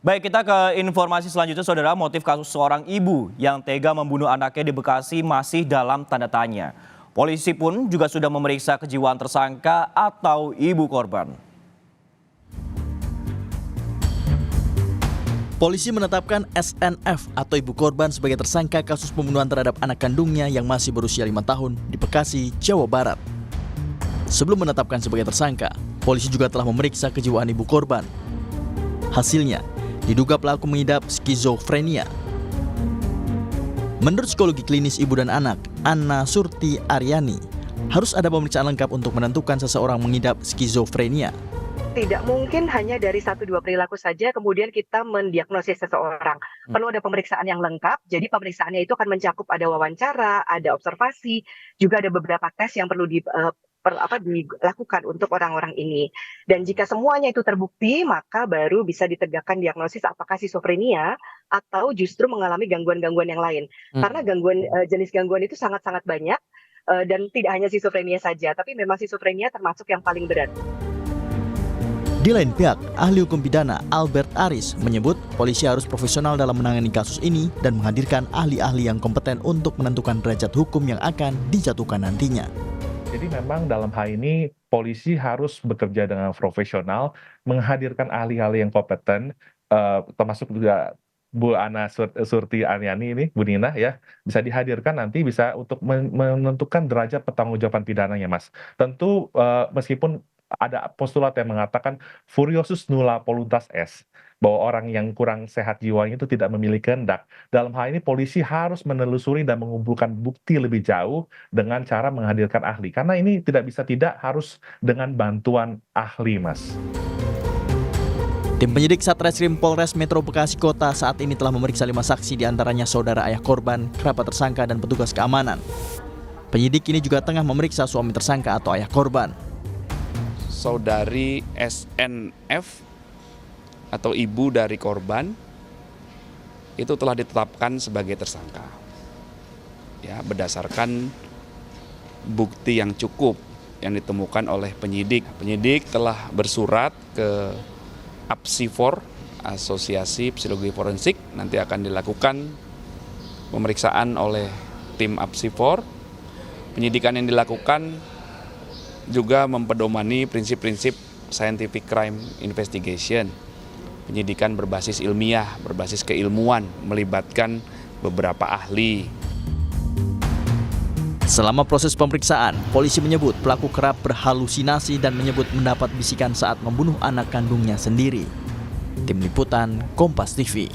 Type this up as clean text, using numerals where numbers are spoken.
Baik, kita ke informasi selanjutnya, Saudara. Motif kasus seorang ibu yang tega membunuh anaknya di Bekasi masih dalam tanda tanya. Polisi pun juga sudah memeriksa kejiwaan tersangka atau ibu korban. Polisi menetapkan SNF atau ibu korban sebagai tersangka kasus pembunuhan terhadap anak kandungnya yang masih berusia 5 tahun di Bekasi, Jawa Barat. Sebelum menetapkan sebagai tersangka, polisi juga telah memeriksa kejiwaan ibu korban. Hasilnya, diduga pelaku mengidap skizofrenia. Menurut psikologi klinis ibu dan anak, Anna Surti Aryani, harus ada pemeriksaan lengkap untuk menentukan seseorang mengidap skizofrenia. Tidak mungkin hanya dari 1-2 perilaku saja kemudian kita mendiagnosis seseorang. Perlu ada pemeriksaan yang lengkap, jadi pemeriksaannya itu akan mencakup ada wawancara, ada observasi, juga ada beberapa tes yang perlu dilakukan untuk orang-orang ini. Dan jika semuanya itu terbukti, maka baru bisa ditegakkan diagnosis apakah skizofrenia atau justru mengalami gangguan-gangguan yang lain. Karena jenis gangguan itu sangat-sangat banyak, dan tidak hanya skizofrenia saja, tapi memang skizofrenia termasuk yang paling berat. Di lain pihak, ahli hukum pidana Albert Aris menyebut polisi harus profesional dalam menangani kasus ini dan menghadirkan ahli-ahli yang kompeten untuk menentukan derajat hukum yang akan dijatuhkan nantinya. Jadi memang dalam hal ini polisi harus bekerja dengan profesional, menghadirkan ahli-ahli yang kompeten, termasuk juga Bu Anna Surti Aryani ini, Bu Nina ya, bisa dihadirkan nanti bisa untuk menentukan derajat pertanggungjawaban pidananya, Mas. Tentu meskipun ada postulat yang mengatakan furiosus nulla voluntas est, bahwa orang yang kurang sehat jiwanya itu tidak memiliki kehendak. Dalam hal ini polisi harus menelusuri dan mengumpulkan bukti lebih jauh dengan cara menghadirkan ahli. Karena ini tidak harus dengan bantuan ahli, Mas. Tim penyidik Satreskrim Polres Metro Bekasi Kota saat ini telah memeriksa 5 saksi, diantaranya saudara ayah korban, kerabat tersangka, dan petugas keamanan. Penyidik ini juga tengah memeriksa suami tersangka atau ayah korban. Saudari SNF atau ibu dari korban itu telah ditetapkan sebagai tersangka, ya, berdasarkan bukti yang cukup yang ditemukan oleh penyidik. Penyidik telah bersurat ke APSIFOR, Asosiasi Psikologi Forensik. Nanti akan dilakukan pemeriksaan oleh tim APSIFOR. Penyidikan yang dilakukan juga mempedomani prinsip-prinsip scientific crime investigation. Penyidikan berbasis ilmiah, berbasis keilmuan, melibatkan beberapa ahli. Selama proses pemeriksaan, polisi menyebut pelaku kerap berhalusinasi dan menyebut mendapat bisikan saat membunuh anak kandungnya sendiri. Tim Liputan, Kompas TV.